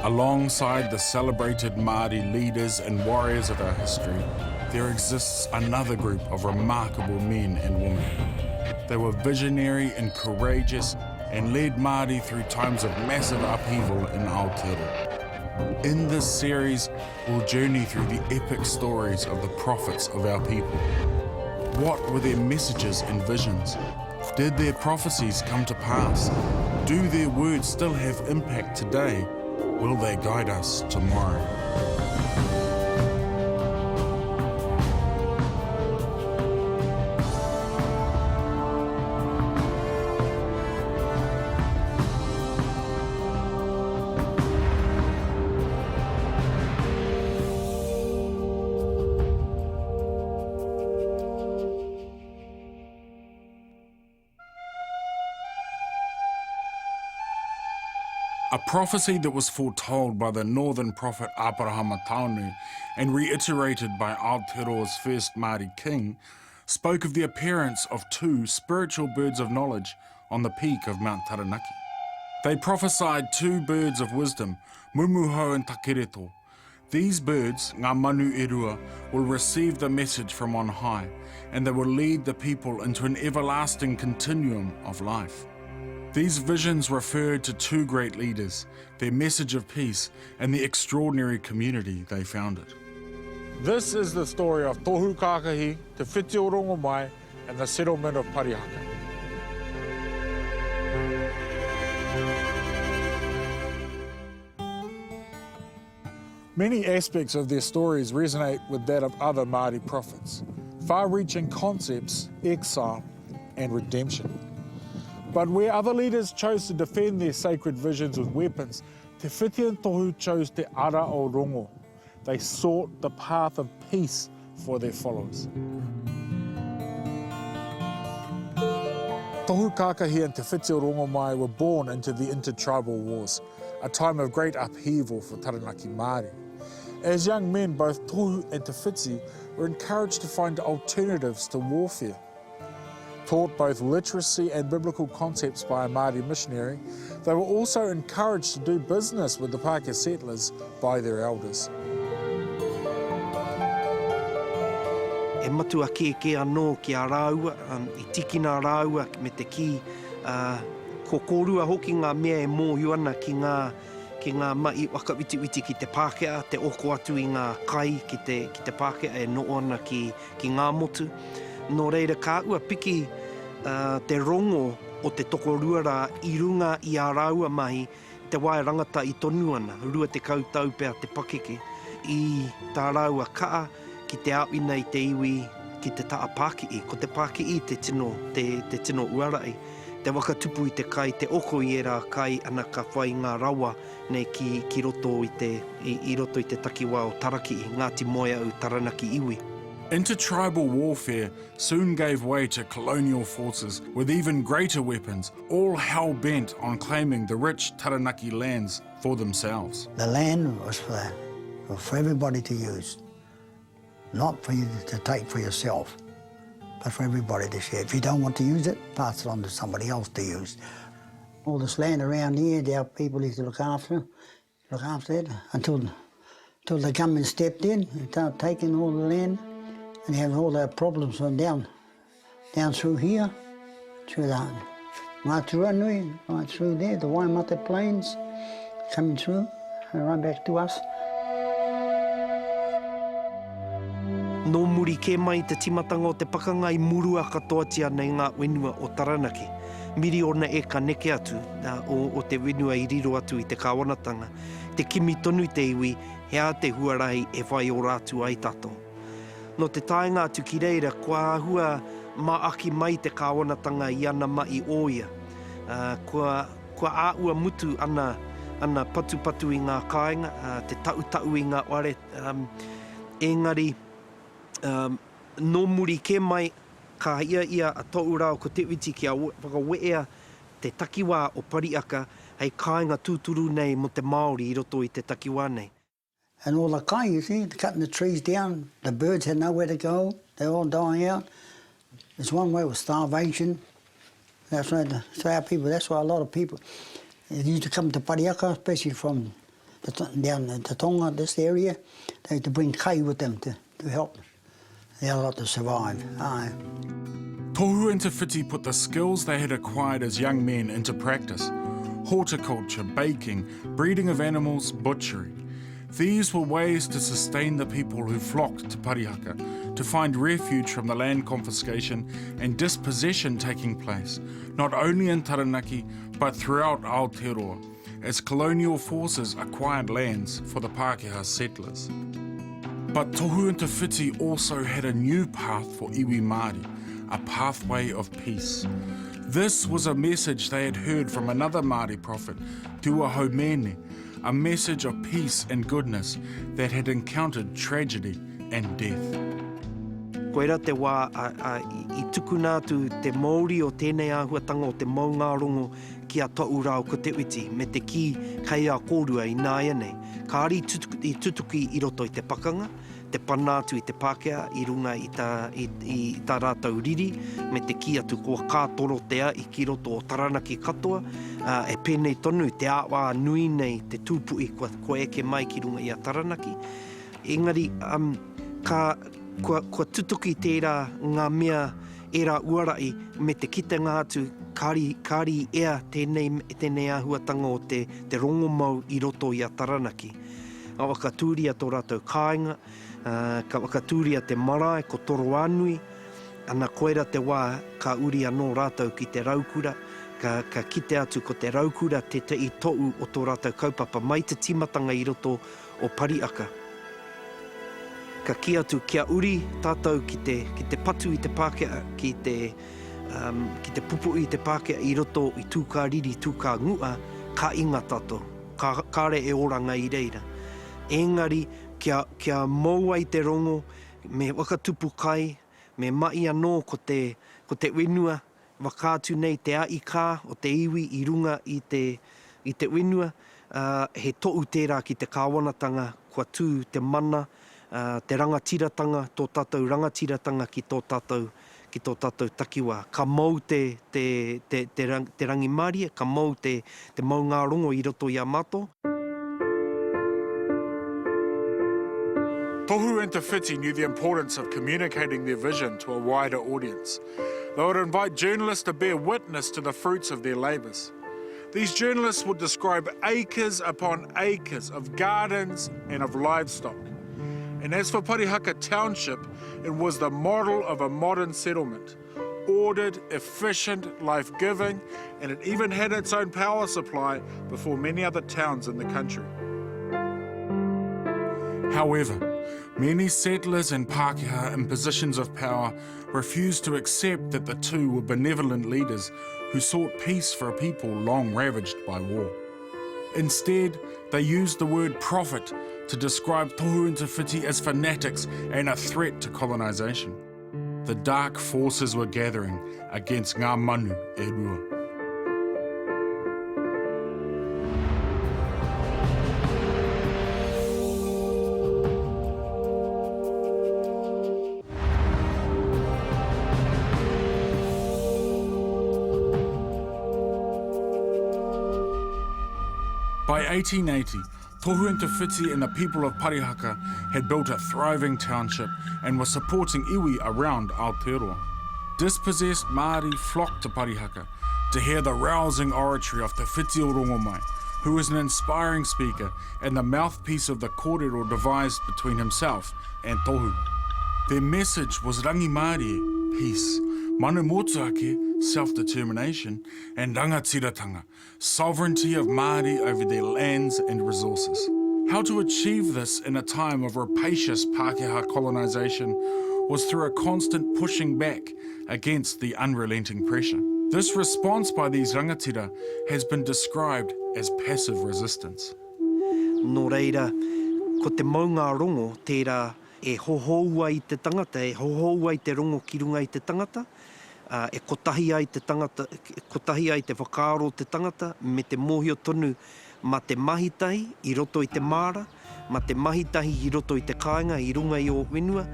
Alongside the celebrated Māori leaders and warriors of our history, there exists another group of remarkable men and women. They were visionary and courageous and led Māori through times of massive upheaval in Aotearoa. In this series, we'll journey through the epic stories of the prophets of our people. What were their messages and visions? Did their prophecies come to pass? Do their words still have impact today? Will they guide us tomorrow? A prophecy that was foretold by the northern prophet Parihaka and reiterated by Aotearoa's first Māori king spoke of the appearance of two spiritual birds of knowledge on the peak of Mount Taranaki. They prophesied two birds of wisdom, Mumuho and Takereto. These birds, ngā manu e rua, will receive the message from on high, and they will lead the people into an everlasting continuum of life. These visions referred to two great leaders, their message of peace, and the extraordinary community they founded. This is the story of Tohu Kākahi, Te Whiti o Rongo Mai, and the settlement of Parihaka. Many aspects of their stories resonate with that of other Māori prophets. Far-reaching concepts, exile, and redemption. But where other leaders chose to defend their sacred visions with weapons, Te Whiti and Tohu chose Te Ara o Rongo. They sought the path of peace for their followers. Tohu Kākahi and Te Whiti o Rongo Mai were born into the intertribal wars, a time of great upheaval for Taranaki Māori. As young men, both Tohu and Te Whiti were encouraged to find alternatives to warfare. Taught both literacy and biblical concepts by a Māori missionary, they were also encouraged to do business with the Pākehā settlers by their elders. E matua ke anō ki a rāua, I tikina rāua me te ki, ko kōrua hoki ngā mea e mōhiu ana ki ngā mai wakawitiwiti ki te Pākehā, te oko atu I ngā kai ki te Pākehā e no ana ki ngā motu. Nō reira ka ua piki te rongo o te tokorua rā I runga I a rāua mahi te wae rangata I tonu ana, rua te kautau pēr te pakeke. I tā rāua kaa ki te awina I te iwi ki te taa Pākehā, ko te Pākehā te tino uarai. Te wakatupu I te kai, te oko I era kai ana ka whai ngā rawa nei ki roto I te takiwa o Taraki, Ngāti Moia o Taranaki iwi. Intertribal warfare soon gave way to colonial forces with even greater weapons, all hell-bent on claiming the rich Taranaki lands for themselves. The land was for everybody to use, not for you to take for yourself, but for everybody to share. If you don't want to use it, pass it on to somebody else to use. All this land around here, our people used to look after it until the government stepped in and started taking all the land. And having all our problems from down through here, through the Māturanui, right through there, the Waimate Plains, coming through and right back to us. Nō muri ke mai te timatanga o te pakanga I murua katoatia nei ngā wenua o Taranaki. Miri ona e ka neke atu o te wenua I riro atu I te kāwanatanga. Te kimi tonu te iwi, hea te huarahi e whai o rātu ai tato. No te taenga atu ki reira, kua ahua maaki mai te kāwanatanga I ana mai oia. Kua āua mutu ana patu-patu I ngā kāinga, te tau-tau I ngā ware. Engari, nō muri ke mai, ka ia a tau rao ko te witi ki a whakawea te takiwā o Parihaka, hei kāinga tūturu nei mo te Māori I roto I te takiwā nei. And all the kai, you see, cutting the trees down, the birds had nowhere to go, they're all dying out. There's one way with starvation. That's why our people, that's why a lot of people used to come to Parihaka, especially from down the Tonga, this area, they had to bring kai with them to help the other lot to survive. Aye. Tohu and Te Whiti put the skills they had acquired as young men into practice. Horticulture, baking, breeding of animals, butchery. These were ways to sustain the people who flocked to Parihaka, to find refuge from the land confiscation and dispossession taking place, not only in Taranaki, but throughout Aotearoa, as colonial forces acquired lands for the Pākehā settlers. But Tohu and Te Whiti also had a new path for iwi Māori, a pathway of peace. This was a message they had heard from another Māori prophet, Dr Hone, a message of peace and goodness that had encountered tragedy and death. Koera te wā I tukuna tu te Māori o tēnei āhuatanga o te maungarongo ki a tau rau ko te witi me te ki kei a kōrua I nāia nei. Ka ari I tutuki I roto I te pakanga, te panātu I te Pākehā I runga I tā rātau riri, me te ki atu kua kātoro tea I ki roto o Taranaki katoa, e pēnei tonu te āwā nui nei te tūpui ko eke mai ki runga I a Taranaki. Engari, Kua tutuki tērā ngā mea era uarai me te kitenga atu kāri ea tēnei āhuatanga o te rongo mau I roto I a Taranaki. Ka wakatūria tō rātou kāinga, ka wakatūria te marae ko toro anui, ana koera te wā ka uri anō rātou ki te raukura, ka kite atu ko te raukura te I tou o tō rātou kaupapa mai te timatanga I roto o Parihaka. Ka ki atu kia uri tātou ki te patu I te Pākehā, ki te pupu I te Pākehā I roto I tūkā riri, tūkā ngua, ka inga tātou, kāre e oranga I reira. Engari, kia maua I te rongo, me wakatupu kai, me mai anō ko te wenua, wakātu nei te ai kā o te iwi I runga I te wenua, he to'u tērā ki te kāwanatanga, kua tū te mana, te rangatiratanga, tō tātou rangatiratanga ki tō tātou takiwā. Ka mau te rangi Māori, ka mau te maungarongo I roto I a mātou. Tohu and Te Whiti knew the importance of communicating their vision to a wider audience. They would invite journalists to bear witness to the fruits of their labours. These journalists would describe acres upon acres of gardens and of livestock. And as for Parihaka Township, it was the model of a modern settlement. Ordered, efficient, life-giving, and it even had its own power supply before many other towns in the country. However, many settlers and Pākehā in positions of power refused to accept that the two were benevolent leaders who sought peace for a people long ravaged by war. Instead, they used the word prophet to describe Tohu and Te Whiti as fanatics and a threat to colonisation. The dark forces were gathering against ngā manu e rua. By 1880, Tohu and Te Whiti and the people of Parihaka had built a thriving township and were supporting iwi around Aotearoa. Dispossessed Māori flocked to Parihaka to hear the rousing oratory of Te Whiti o Rongomai, who was an inspiring speaker and the mouthpiece of the kōrero devised between himself and Tohu. Their message was rangi Māori, peace, manu motuake, self-determination, and rangatiratanga, sovereignty of Māori over their lands and resources. How to achieve this in a time of rapacious Pākehā colonisation was through a constant pushing back against the unrelenting pressure. This response by these rangatira has been described as passive resistance. Nō reira, ko te maunga rongo tērā e hohoua I te tangata, e hohoua I te rongo ki runga I te tangata, e kotahi ai te tangata, kotahi ai te whakaaro te tangata, me te mōhio tonu ma te mahitahi I roto I te māra, ma te mahitahi I roto I te kāinga I runga I o wenua.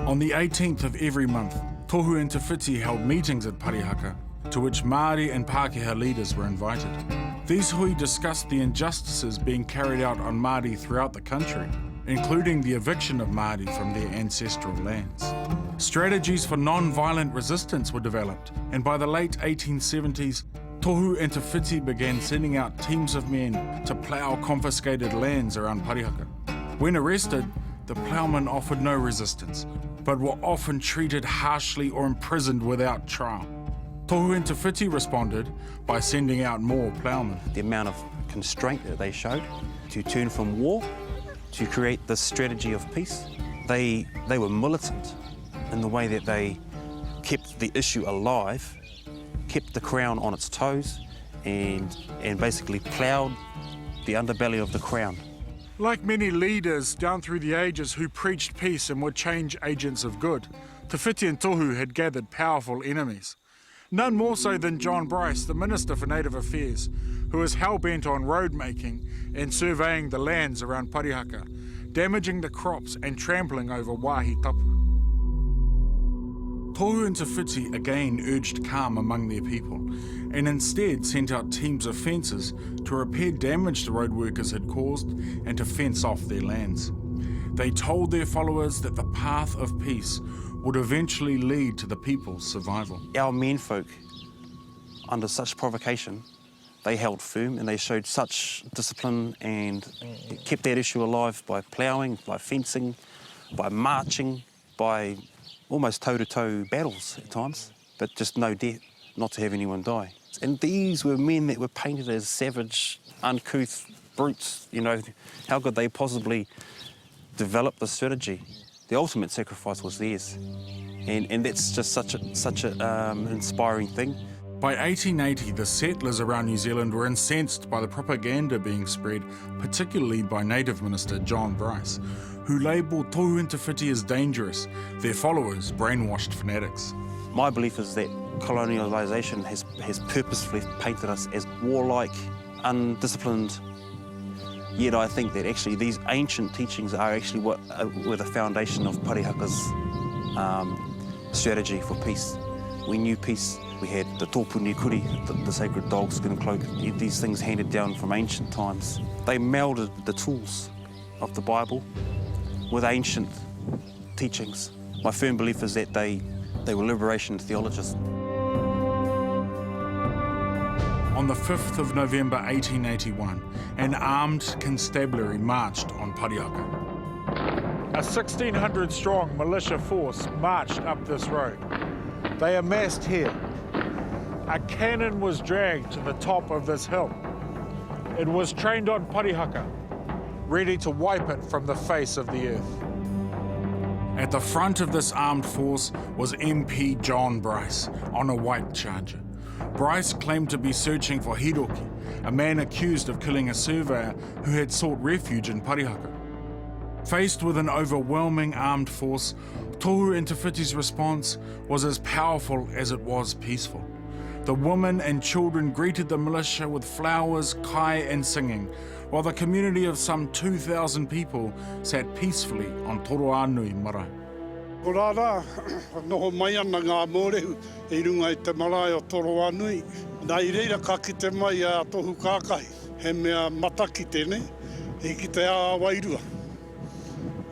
On the 18th of every month, Tohu and Te Whiti held meetings at Parihaka, to which Māori and Pākehā leaders were invited. These hui discussed the injustices being carried out on Māori throughout the country, including the eviction of Māori from their ancestral lands. Strategies for non-violent resistance were developed, and by the late 1870s, Tohu and Te Whiti began sending out teams of men to plough confiscated lands around Parihaka. When arrested, the ploughmen offered no resistance, but were often treated harshly or imprisoned without trial. Tohu and Te Whiti responded by sending out more ploughmen. The amount of constraint that they showed to turn from war to create this strategy of peace, they were militant in the way that they kept the issue alive, kept the crown on its toes, and basically ploughed the underbelly of the crown. Like many leaders down through the ages who preached peace and were change agents of good, Te Whiti and Tohu had gathered powerful enemies. None more so than John Bryce, the Minister for Native Affairs, who was hell-bent on road making and surveying the lands around Parihaka, damaging the crops and trampling over wāhi tapu. Tohu and Te Whiti again urged calm among their people and instead sent out teams of fencers to repair damage the road workers had caused and to fence off their lands. They told their followers that the path of peace would eventually lead to the people's survival. Our menfolk, under such provocation, they held firm and they showed such discipline and kept that issue alive by ploughing, by fencing, by marching, by almost toe-to-toe battles at times, but just no death, not to have anyone die. And these were men that were painted as savage, uncouth brutes. You know, how could they possibly develop the strategy? The ultimate sacrifice was theirs. And that's just such an inspiring thing. By 1880, the settlers around New Zealand were incensed by the propaganda being spread, particularly by Native Minister John Bryce, who labelled Tohu and Te Whiti as dangerous, their followers brainwashed fanatics. My belief is that colonialisation has purposefully painted us as warlike, undisciplined, yet I think that actually these ancient teachings are actually what were the foundation of Parihaka's strategy for peace. We knew peace. We had the tōpuni kuri, the sacred dog skin cloak, these things handed down from ancient times. They melded the tools of the Bible with ancient teachings. My firm belief is that they were liberation theologists. On the 5th of November 1881, an armed constabulary marched on Parihaka. A 1,600-strong militia force marched up this road. They amassed here. A cannon was dragged to the top of this hill. It was trained on Parihaka, ready to wipe it from the face of the earth. At the front of this armed force was MP John Bryce on a white charger. Bryce claimed to be searching for Hiroki, a man accused of killing a surveyor who had sought refuge in Parihaka. Faced with an overwhelming armed force, Tohu and Te Whiti's response was as powerful as it was peaceful. The women and children greeted the militia with flowers, kai and singing, while the community of some 2,000 people sat peacefully on Toroanui marae. Ko rāra, noho mai ana ngā mōrehu e runga i te marae o Toroanui. Nai reira ka kite mai a tohu kākai, he mea mataki tēnei, e ki te a wairua.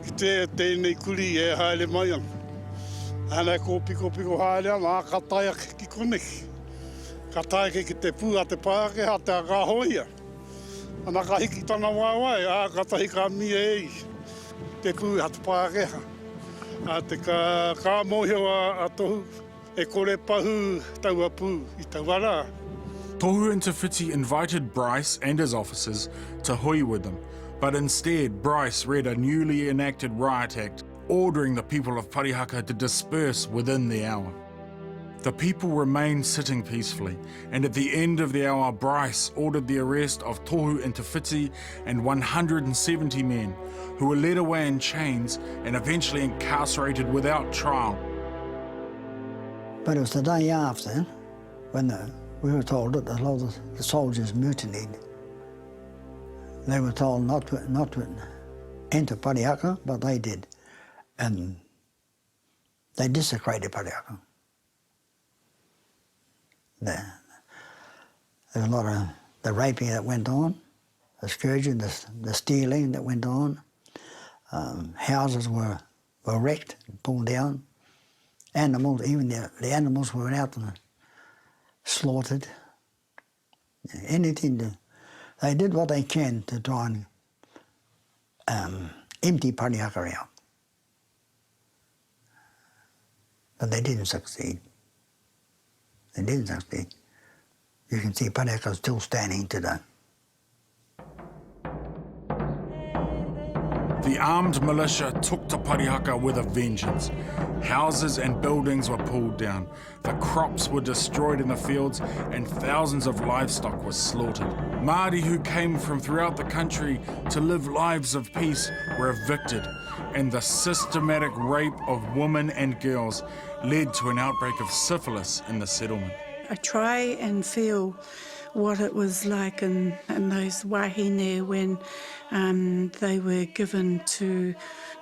Ki tēnei kuri e haere mai ana. Ana ko piko haere ana, a ka taia ki koneki. Ka taia ki te pū a te pāke, a te a ka hoia. Ana ka hiki tana waiwai, a ka tahi ka mia ei. Te pū a te pāke. A te ka mōhio a tohu, e kore pahu taua pū I tauara. Tohu and Te Whiti invited Bryce and his officers to hui with them, but instead Bryce read a newly enacted riot act ordering the people of Parihaka to disperse within the hour. The people remained sitting peacefully, and at the end of the hour, Bryce ordered the arrest of Tohu and Te Whiti and 170 men, who were led away in chains and eventually incarcerated without trial. But it was the day after when we were told that a lot of the soldiers mutinied. They were told not to enter Parihaka, but they did. And they desecrated Parihaka. There were a lot of the raping that went on, the scourging, the stealing that went on. Houses were wrecked, pulled down. Animals, even the animals were out and slaughtered. Anything they did what they can to try and empty Parihaka out. But they didn't succeed. They didn't succeed. You can see Parihaka is still standing today. The armed militia took to Parihaka with a vengeance. Houses and buildings were pulled down, the crops were destroyed in the fields, and thousands of livestock were slaughtered. Māori who came from throughout the country to live lives of peace were evicted, and the systematic rape of women and girls led to an outbreak of syphilis in the settlement. I try and feel what it was like in those wahine when they were given to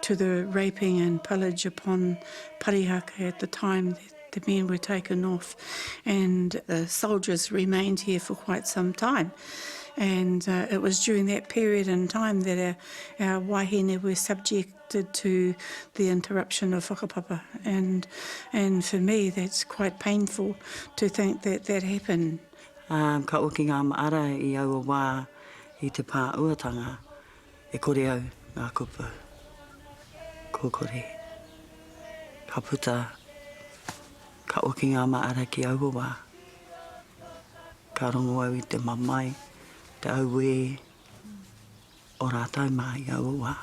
the raping and pillage upon Parihaka at the time the men were taken off, and the soldiers remained here for quite some time. And it was during that period in time that our wahine were subjected to the interruption of whakapapa. And for me, that's quite painful to think that that happened. Ka uki ngā maara I aua wā I te pā uatanga e kore au ngā kupu. Ko kore. Ka puta. Ka uki ngā maara ki aua wā. Ka rongo au I te mamai, te auwe o rātau mā I aua wā.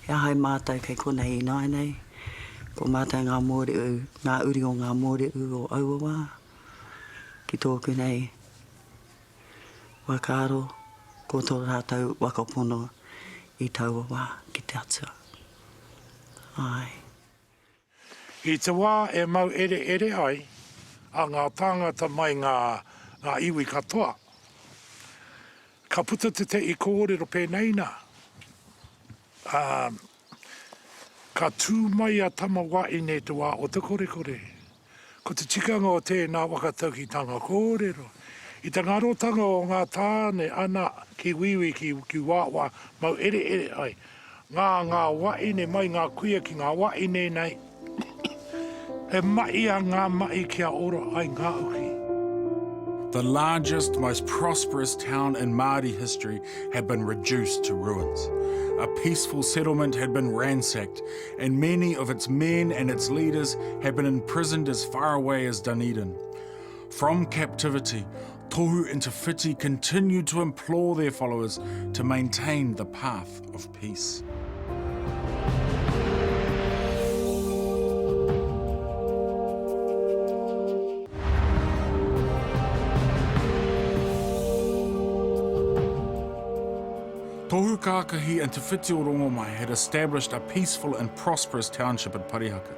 E ahai mātou kei konei I nai nei. Ko mātou ngā mōre u, ngā uri o ngā mōre u o aua wā. Ki tōku nei, wakaro, ko tō rātou wakapono I taua wā ki te atua. Ai. I te wā e mau ere ai, a ngā tāngata mai ngā iwi katoa. Ka puta te I kōrero pēnei nā. Ka tū mai a tama wā I ne te wā o te kore. Ko te tikanga o tēnā wakataukitanga kōrero. I te ngarotanga o ngā tāne ana ki wiwi ki wāwa mau ere ai. Ngā waine mai ngā kuia ki ngā waine nei. E mai a ngā mai kia oro ai ngā uki. The largest, most prosperous town in Māori history had been reduced to ruins. A peaceful settlement had been ransacked, and many of its men and its leaders had been imprisoned as far away as Dunedin. From captivity, Tohu and Te Whiti continued to implore their followers to maintain the path of peace. Tohu Kākahi and Te Whiti o Rongomai had established a peaceful and prosperous township at Parihaka.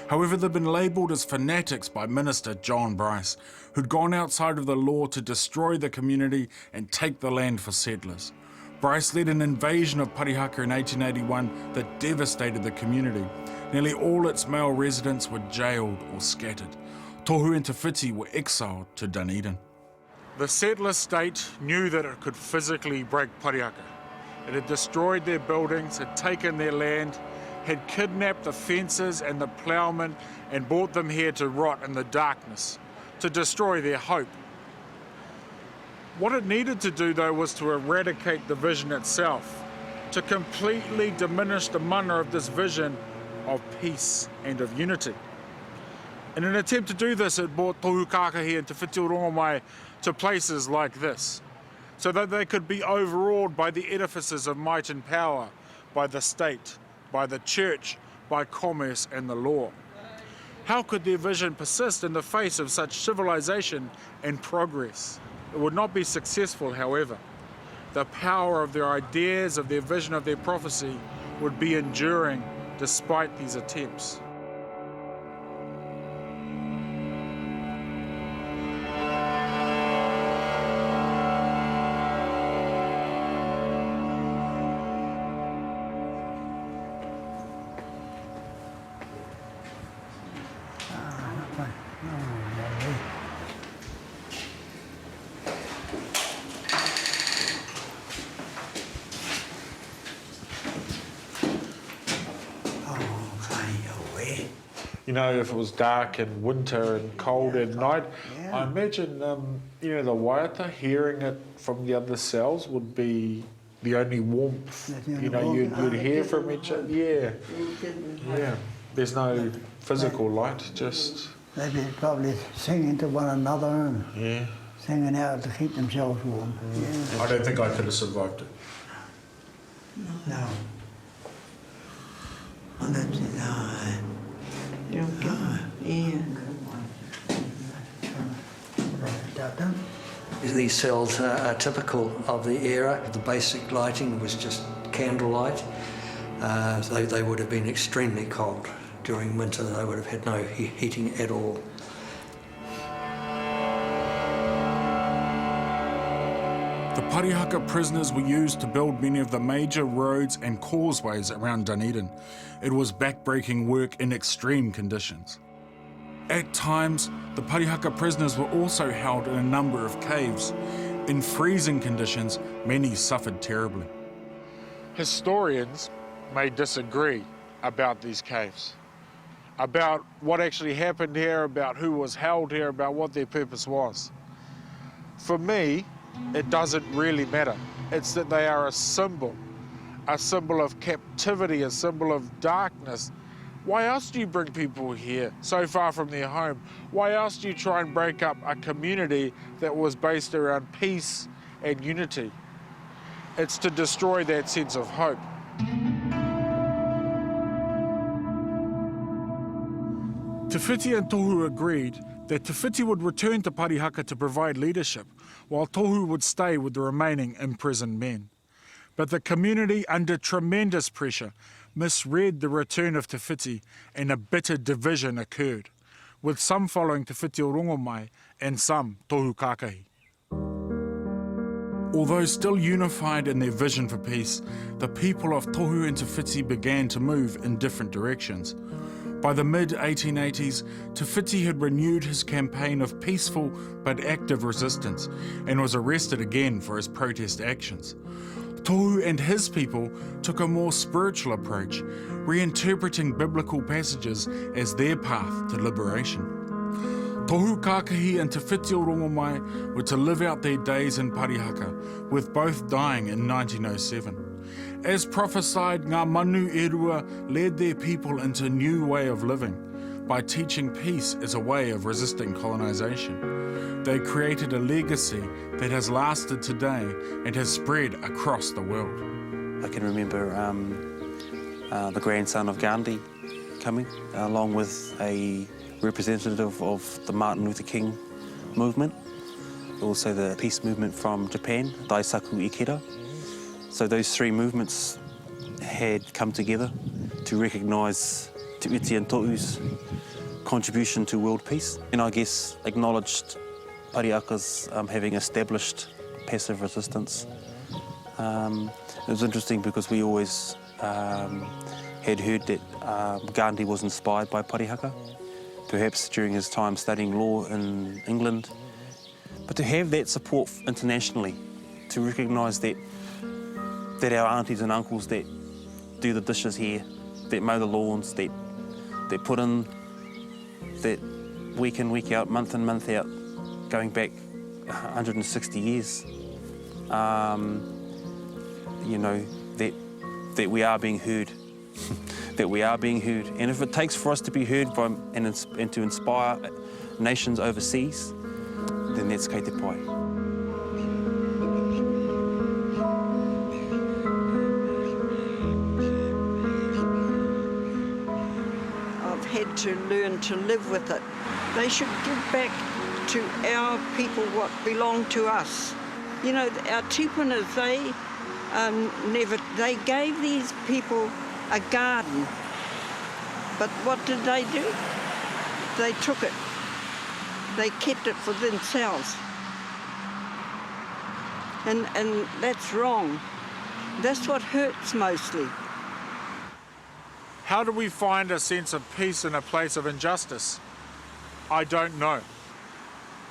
However, they'd been labelled as fanatics by Minister John Bryce, who'd gone outside of the law to destroy the community and take the land for settlers. Bryce led an invasion of Parihaka in 1881 that devastated the community. Nearly all its male residents were jailed or scattered. Tohu and Te Whiti were exiled to Dunedin. The settler state knew that it could physically break Parihaka. It had destroyed their buildings, had taken their land, had kidnapped the fencers and the ploughmen and brought them here to rot in the darkness, to destroy their hope. What it needed to do, though, was to eradicate the vision itself, to completely diminish the mana of this vision of peace and of unity. In an attempt to do this, it brought Tohu Kākahi and Te Whiti o Rongomai to places like this, so that they could be overawed by the edifices of might and power, by the state, by the church, by commerce and the law. How could their vision persist in the face of such civilization and progress? It would not be successful, however. The power of their ideas, of their vision, of their prophecy would be enduring despite these attempts. You know, if it was dark and winter and cold at night, I imagine, you know, the waiata, hearing it from the other cells would be the only warmth, you know, you'd hear from each other. Yeah, yeah. There's no physical light, just... They'd be probably singing to one another and singing out to keep themselves warm. Yeah. I don't think I could have survived it. No. Oh, that's it. These cells are typical of the era. The basic lighting was just candlelight. They would have been extremely cold. During winter, they would have had no heating at all. The Parihaka prisoners were used to build many of the major roads and causeways around Dunedin. It was backbreaking work in extreme conditions. At times, the Parihaka prisoners were also held in a number of caves. In freezing conditions, many suffered terribly. Historians may disagree about these caves, about what actually happened here, about who was held here, about what their purpose was. For me, it doesn't really matter. It's that they are a symbol of captivity, a symbol of darkness. Why else do you bring people here so far from their home? Why else do you try and break up a community that was based around peace and unity? It's to destroy that sense of hope. Te Whiti and Tohu agreed that Te Whiti would return to Parihaka to provide leadership, while Tohu would stay with the remaining imprisoned men. But the community, under tremendous pressure, misread the return of Te Whiti, and a bitter division occurred, with some following Te Whiti o Rongomai and some Tohu Kākahi. Although still unified in their vision for peace, the people of Tohu and Te Whiti began to move in different directions. By the mid-1880s, Te Whiti had renewed his campaign of peaceful but active resistance and was arrested again for his protest actions. Tohu and his people took a more spiritual approach, reinterpreting biblical passages as their path to liberation. Tohu Kākahi and Te Whiti o Rongomai were to live out their days in Parihaka, with both dying in 1907. As prophesied, Ngā Manu e Rua led their people into a new way of living by teaching peace as a way of resisting colonisation. They created a legacy that has lasted today and has spread across the world. I can remember the grandson of Gandhi coming, along with a representative of the Martin Luther King movement, also the peace movement from Japan, Daisaku Ikeda. So those three movements had come together to recognise Te Whiti and Tohu's contribution to world peace, and I guess acknowledged Parihaka's having established passive resistance. It was interesting because we always had heard that Gandhi was inspired by Parihaka, perhaps during his time studying law in England. But to have that support internationally, to recognise that our aunties and uncles that do the dishes here, that mow the lawns, that put in that week in, week out, month in, month out, going back 160 years, you know, that we are being heard, that we are being heard. And if it takes for us to be heard by, and to inspire nations overseas, then that's kei te pai. Had to learn to live with it. They should give back to our people what belonged to us. You know, our tipunas, they gave these people a garden, but what did they do? They took it. They kept it for themselves. And that's wrong. That's what hurts mostly. How do we find a sense of peace in a place of injustice? I don't know.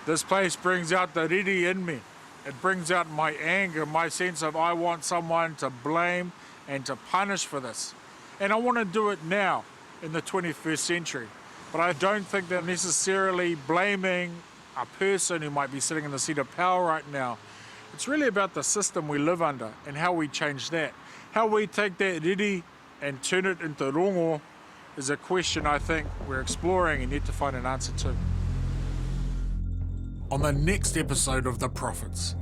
This place brings out the riri in me. It brings out my anger, my sense of I want someone to blame and to punish for this. And I want to do it now in the 21st century. But I don't think they're necessarily blaming a person who might be sitting in the seat of power right now. It's really about the system we live under and how we change that. How we take that riri and turn it into rongo is a question I think we're exploring and need to find an answer to. On the next episode of The Prophets,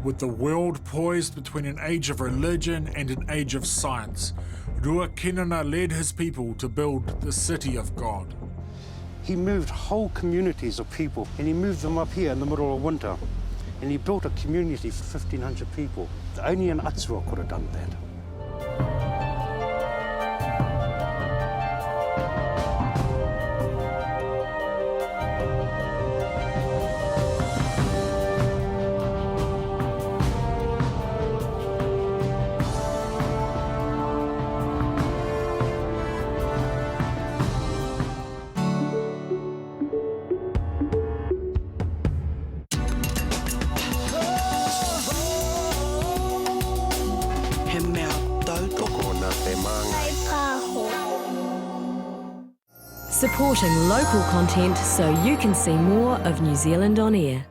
with the world poised between an age of religion and an age of science, Ruakinana led his people to build the city of God. He moved whole communities of people, and he moved them up here in the middle of winter. And he built a community for 1,500 people. Only an Aotearoa could have done that. Supporting local content so you can see more of New Zealand on air.